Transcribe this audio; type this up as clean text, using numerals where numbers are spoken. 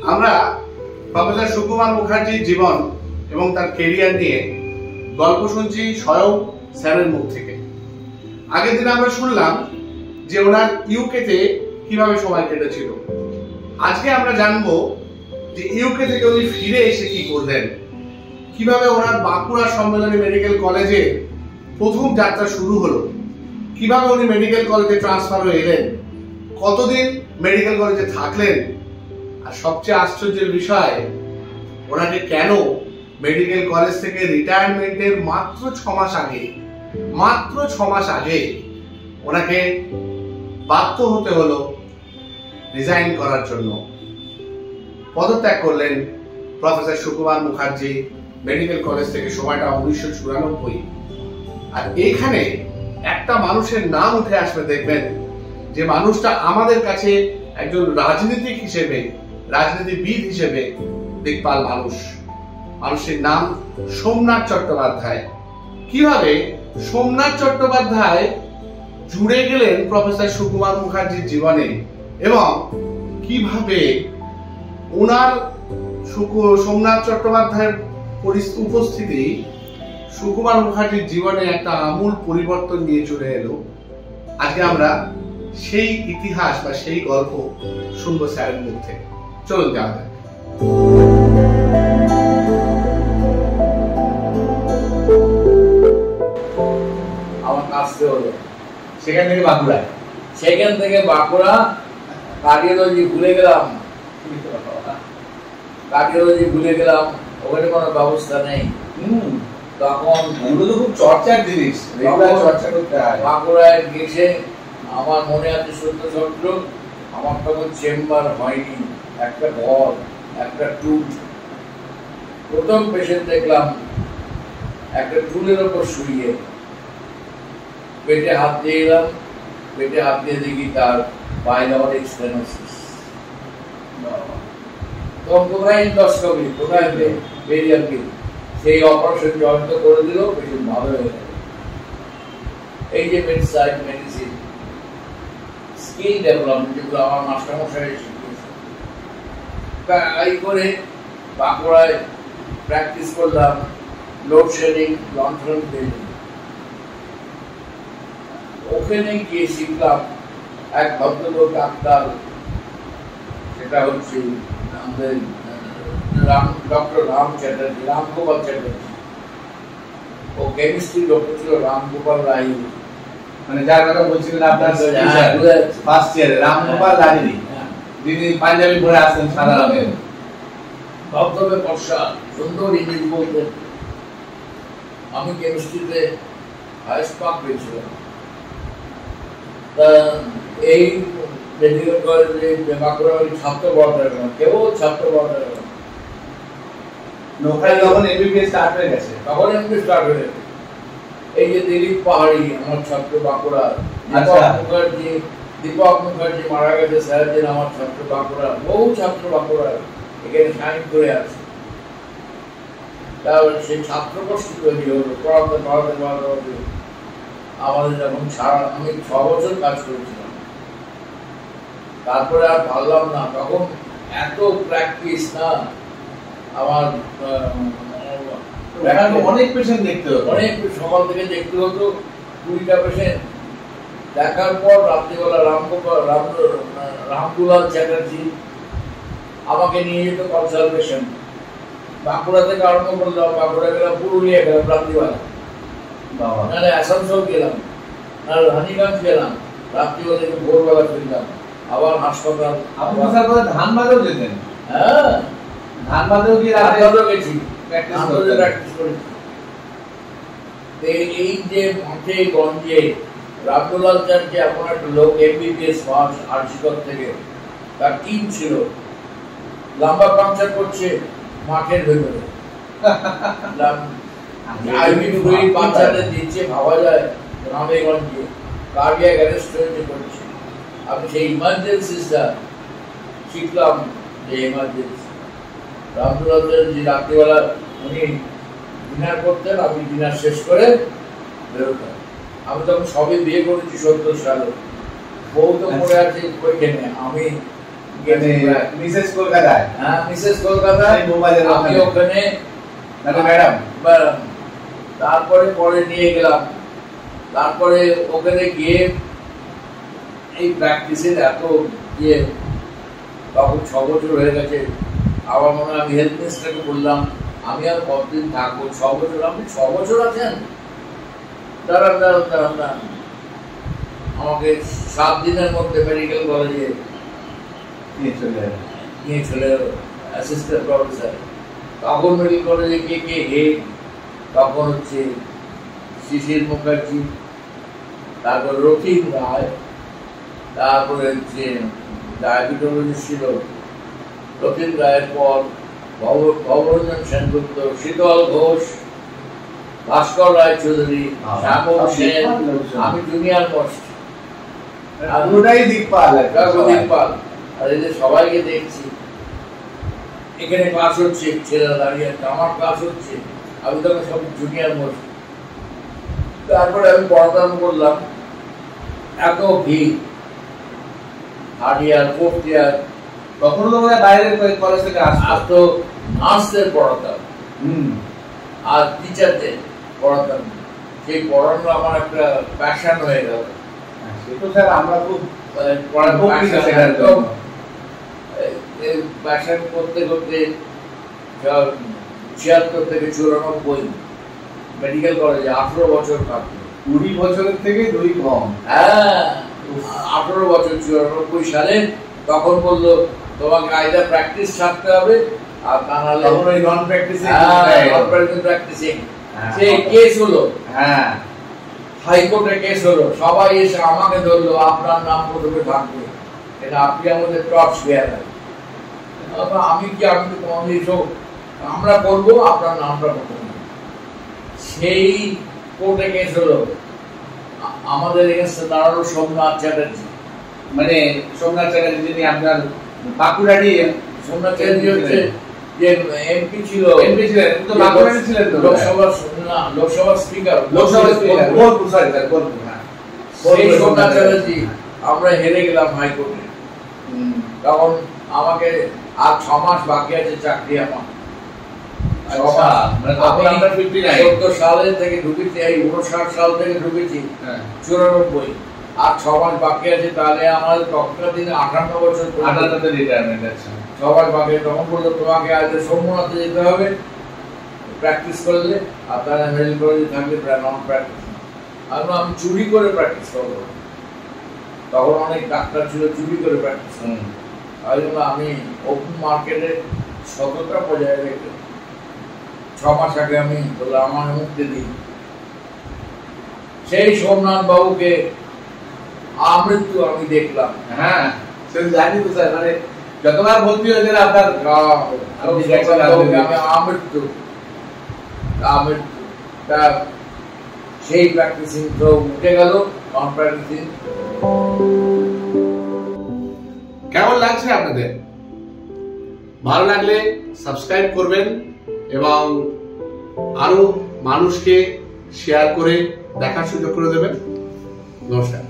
আমরা প্রফেসর সুকুমার মুখার্জির জীবন এবং তার কেরিয়ার নিয়ে গল্প শুনছি স্বয়ং স্যারের মুখ থেকে। আগের দিন আমরা শুনলাম যে ওনার ইউকেতে কিভাবে সময় কেটেছিল। আজকে আমরা জানবো যে ইউকে থেকে উনি ফিরে এসে কি করলেন, কিভাবে ওনার বাঁকুড়া সম্মেলনী মেডিকেল কলেজে প্রথম যাত্রা শুরু হলো, কিভাবে উনি মেডিকেল কলেজে ট্রান্সফার হয়ে এলেন, কতদিন মেডিকেল কলেজে থাকলেন, আর সবচেয়ে আশ্চর্যের বিষয় ওনাকে কেন মেডিকেল কলেজ থেকে রিটায়ারমেন্টের মাত্র 6 মাস আগে ওনাকে বাধ্য হতে হলো রিজাইন করার জন্য। পদত্যাগ করলেন professor Sukumar Mukherjee medical college থেকে, সময়টা 1994। আর এখানে একটা মানুষের নাম উঠে আসবে, দেখবেন যে মানুষটা আমাদের কাছে একজন রাজনীতিবিদ হিসেবে দিকপাল মানুষের নাম সোমনাথ চট্টোপাধ্যায়। কিভাবে সোমনাথ চট্টোপাধ্যায় জুড়ে গেলেন প্রফেসর সুকুমার মুখার্জির জীবনে, এবং কিভাবে ওনার সোমনাথ চট্টোপাধ্যায়ের উপস্থিতি সুকুমার মুখার্জির জীবনে একটা আমূল পরিবর্তন নিয়ে চলে এলো। আজকে আমরা সেই ইতিহাস বা সেই গল্প শুনবো স্যারের মুখ থেকে। চলুন যাওয়া যাক। আমার আসতে হলো সেখান থেকে বাঁকুড়া কার্ডিওলজি ভুলে গেলাম, ওখানে কোনো ব্যবস্থা নেই। তখন খুব চর্চার জিনিস, চর্চা করতে হয়। বাঁকুড়ায় গেছে, আমার মনে আছে 14 আমার তখন চেম্বার হয়নি, একটা ঘর, একটা টুল। প্রথম পেশেন্ট দেখলাম একটা টুলের ওপর শুয়ে, পেটে হাত দিয়ে এলাম, পেটে হাত দিয়ে দেখি তার পাইলোরিক স্টেনোসিস। তখন কোথায় এন্ডোস্কোপি, কোথায় পেরিয়ালজি, সেই অপারেশন জয়েন্ট করে দিল, পেশেন্ট ভালো হয়ে গেল। এই যে মেডিসিন স্কিল ডেভেলপমেন্ট, যেগুলো আমার মাস্টারমশাই শিখিয়েছে, তাই করে বাঁকুড়ায় প্র্যাকটিস করলাম লোডশেডিং, লন্ঠন বিল্ডিং। ওখানে গিয়ে শিখলাম এক ভদ্রলোক ডাক্তার, সেটা হচ্ছে আমাদের ডক্টর রামগোপাল চ্যাটার্জি। ও কেমিস্ট্রি ডক্টর ছিল, রামগোপাল রায়, মানে যার কথা বলছিলেন আপনার ফার্স্ট ইয়ারে, রামগোপাল রায়, যিনি পাঞ্জাবি পরে আসেন সাদা রঙের, ধবধবে বর্ষা, সুন্দর ইংলিশ বলতেন। আমি কেমিস্ট্রিতে হাইস্ট মার্ক পেয়েছিলাম। এই মেডিকেল কলেজে বাঁকুড়া ছাত্র বর্ডার, কেবল ছাত্র বর্ডার। যখন এমবিবিএস স্টার্ট হয়ে গেছে, তখন এমবিবিএস স্টার্ট হয়ে গেছে। এই যে দিলীপ পাহাড়ি আমার ছাত্র বাঁকুড়া, দীপক মুখার্জি মারা গেছে, স্যারদিন আমার ছাত্র বাঁকুড়া, বহু ছাত্র বাঁকুড়া এখানে সাইন করে আছে। তারপরে সেই ছাত্র গোষ্ঠী তৈরি হলো, পড়াতে আমাদের যখন আমি 6 বছর কাজ করেছিলাম। তারপরে আর পারলাম না, তখন এত প্র্যাকটিস না আমার, অনেক পেশেন্ট দেখতে হতো, অনেক সকাল থেকে দেখতে হতো 20টা পেশেন্ট। দেখার পর রাত্রিবেলা রামদুলাল চ্যাটার্জি আমাকে নিয়ে যেত কনসালটেশন। বাঁকুড়া থেকে আরম্ভ করলাম, বাঁকুড়া গেলাম, পুরুলিয়া গেলাম রাত্রিবেলা, নাহলে আসানসোল গেলাম, নাহলে রানীগঞ্জ গেলাম, রাত্রিবেলা থেকে ভোরবেলা ফিরলাম, আবার হাসপাতাল। ধানবাদেও যেতেন? হ্যাঁ, ধানবাদেও গিয়ে গেছি, প্র্যাকটিস করেছি। এই যে মাঠে গঞ্জে রামদুলাল চ্যাটার্জি এমন একটা লোক, এমবিবিএস পাস আরজিকর থেকে, তার টিম ছিল, লম্বা পাংচার করছে মাঠের ভেতরে, পাংচারে দিচ্ছে, ভাবা যায় গ্রামে গঞ্জে কার্ডিয়াক অ্যারেস্ট হয়েছে করছে। আমি সেই ইমার্জেন্সিটা শিখলাম, যে ইমার্জেন্সি। রামদুলাল চ্যাটার্জি রাত্রিবেলা উনি ডিনার করতেন, আমি ডিনার শেষ করে বেরোতাম। আমি তখন সবে বিয়ে করেছি 70 সালে, বউ তো পড়ে আছে ওইখানে, আমি মিসেস কলকাতায়। হ্যাঁ, মিসেস কলকাতায়, আমি ওখানে ম্যাডাম। তারপরে পরে নিয়ে গেলাম, তারপরে ওখানে গিয়ে এই প্র্যাকটিসের এত ইয়ে, তখন 6 বছর হয়ে গেছে। আবার মনে হয় আমি হেলথ মিনিস্টারকে বললাম আমি আর কতদিন থাকবো, 6 বছর। আপনি 6 বছর আছেন? দাঁড়ান, আমাকে 7 দিনের মধ্যে মেডিকেল কলেজে নিয়ে চলে অ্যাসিস্ট্যান্ট প্রফেসর। তখন মেডিকেল কলেজে কে হেড, তখন হচ্ছে শিশির মুখার্জি, তারপর রথীন রায়, তারপরে হচ্ছে ডায়াবেটোলজিস্ট ছিল রথীন রায়ের পর ভবরঞ্জন সেনগুপ্ত, শীতল ঘোষ, ভাস্কর রায় চৌধুরী, শ্যামল সেন, আমি জুনিয়র মোস্ট, দিকপাল। আর এই যে সবাইকে দেখছি এখানে ক্লাস হচ্ছে, ছেলেরা দাঁড়িয়ে আছে, আমার ক্লাস হচ্ছে, আমি তখন সব জুনিয়র মোস্ট। তারপরে আমি পড়াতে করলাম, এত ভিড়, 3rd ইয়ার 4th ইয়ার, তখন তো বাইরের কলেজ থেকে আসতো, নার্সদের পড়াতাম আর টিচারদের পড়াতাম। সেই পড়ানো আমার একটা প্যাশন হয়ে গেল। আমরা খুব প্যাশন করতে করতে 76 থেকে 94 মেডিকেল কলেজে 18 বছর কাটলো। 20 বছরের থেকে 2 কম। হ্যাঁ, 18 বছর 94 সালে। তখন বললো তোমাকে আইদার প্র্যাকটিস ছাড়তে হবে আর তা নাহলে নন প্র্যাকটিসিং। সেই কেস হলো, হাইকোর্টে কেস হলো, সবাই এসে আমাকে ধরলো, আপনার নাম প্রথমে থাকবে, এটা আপনি আমাদের টপ বেয়ারার। আমি তো তোমাদের সব আমরা করবো, আপনার নামটা প্রথমে। সেই কোর্টে কেস হলো, আমাদের এগেন্সে দাঁড়ালো সোমনাথ চ্যাটার্জি। মানে সোমনাথ চ্যাটার্জি যিনি আপনার বাঁকুড়ারই। সোমনাথ চ্যাটার্জি হচ্ছে যে এমপি ছিল, তো বাঁকুড়ারই ছিলেন তো, লোকসভার স্পিকার। সেই সোমনাথ চ্যাটার্জি, আমরা হেরে গেলাম হাইকোর্টে। তখন আমাকে আর 6 মাস বাকি আছে চাকরি আমার। 14 সালে থেকে ঢুকেছি, এই 59 সাল থেকে ঢুকেছি, 94 আর 6 মাস বাকি আছে। তাহলে আমার তখনকার দিনে 58 বছর রিটায়ারমেন্ট আছে। 6 মাস বাকি। তখন বললো তোমাকে আজ সোমনাথে যেতে হবে প্র্যাকটিস করলে, আর তাহলে মেডিকেল কলেজে থাকলে নন প্র্যাকটিস। আমি চুরি করে প্র্যাকটিস করবো। তখন অনেক ডাক্তার ছিল চুরি করে প্র্যাকটিস করবো। আমি ওপেন মার্কেটে সততা বজায় রেখে 6 মাস আগে আমি বললাম আমার মুক্তি দিই। সেই সোমনাথ বাবুকে আমৃত্যু আমি দেখলাম। হ্যাঁ, জানি তো স্যার, মানে যতবার ভর্তি হয়েছেন আপনার আমৃত্যু। সেই প্র্যাকটিসিং তো উঠে গেল, নন প্র্যাকটিসিং। কেমন লাগছে আপনাদের? ভালো লাগলে সাবস্ক্রাইব করবেন এবং আরো মানুষকে শেয়ার করে দেখার সুযোগ করে দেবেন। নমস্কার।